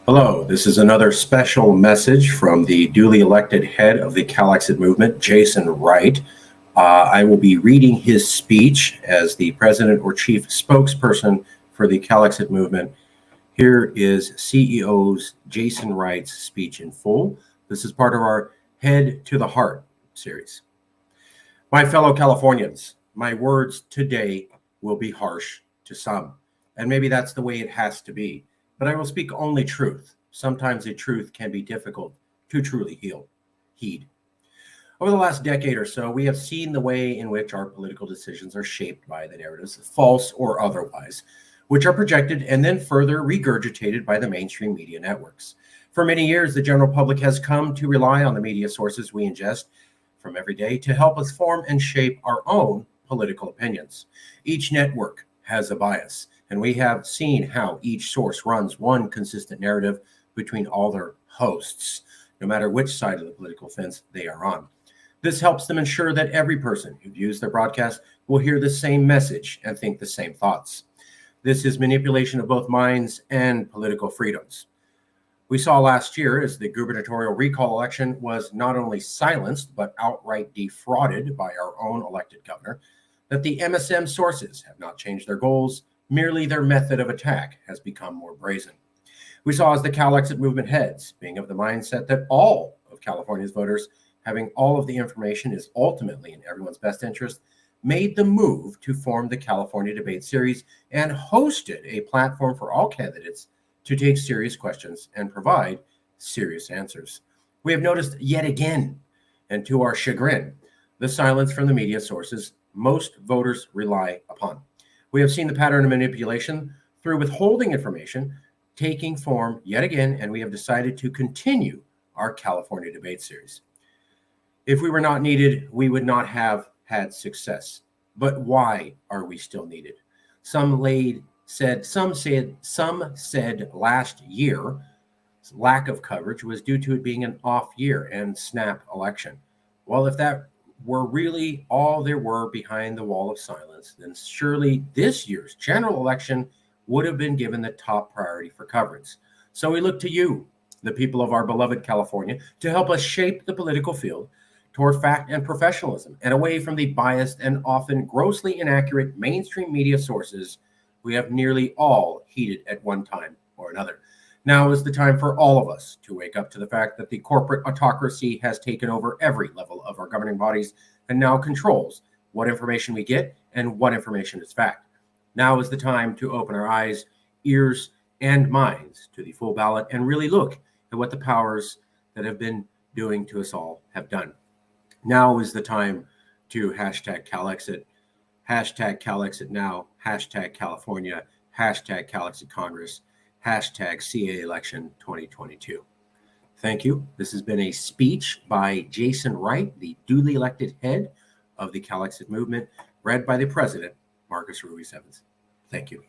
Hello, this is another special message from the duly elected head of the Calexit movement, Jason Wright. I will be reading his speech as the president or chief spokesperson for the Calexit movement. Here is CEO's Jason Wright's speech in full. This is part of our Head to the Heart series. My fellow Californians, my words today will be harsh to some, and maybe that's the way it has to be. But I will speak only truth. Sometimes the truth can be difficult to truly heed. Over the last decade or so, we have seen the way in which our political decisions are shaped by the narratives, false or otherwise, which are projected and then further regurgitated by the mainstream media networks. For many years, the general public has come to rely on the media sources we ingest from every day to help us form and shape our own political opinions. Each network has a bias, and we have seen how each source runs one consistent narrative between all their hosts, no matter which side of the political fence they are on. This helps them ensure that every person who views their broadcast will hear the same message and think the same thoughts. This is manipulation of both minds and political freedoms. We saw last year as the gubernatorial recall election was not only silenced, but outright defrauded by our own elected governor, that the MSM sources have not changed their goals. Merely their method of attack has become more brazen. We saw as the Calexit movement heads being of the mindset that all of California's voters having all of the information is ultimately in everyone's best interest, made the move to form the California Debate Series and hosted a platform for all candidates to take serious questions and provide serious answers. We have noticed yet again, and to our chagrin, the silence from the media sources most voters rely upon. We have seen the pattern of manipulation through withholding information taking form yet again, and we have decided to continue our California Debate Series. If we were not needed, we would not have had success. But why are we still needed? Some said last year lack of coverage was due to it being an off year and snap election. Well, if that were really all there were behind the wall of silence, then surely this year's general election would have been given the top priority for coverage. So we look to you, the people of our beloved California, to help us shape the political field toward fact and professionalism and away from the biased and often grossly inaccurate mainstream media sources we have nearly all heeded at one time or another. Now is the time for all of us to wake up to the fact that the corporate autocracy has taken over every level of our governing bodies and now controls what information we get and what information is fact. Now is the time to open our eyes, ears, and minds to the full ballot and really look at what the powers that have been doing to us all have done. Now is the time to hashtag Calexit, hashtag Calexit now, hashtag California, hashtag Calexit Congress, hashtag CA election 2022. Thank you. This has been a speech by Jason Wright, the duly elected head of the Calexit movement, read by the president, Marcus Ruiz Evans. Thank you.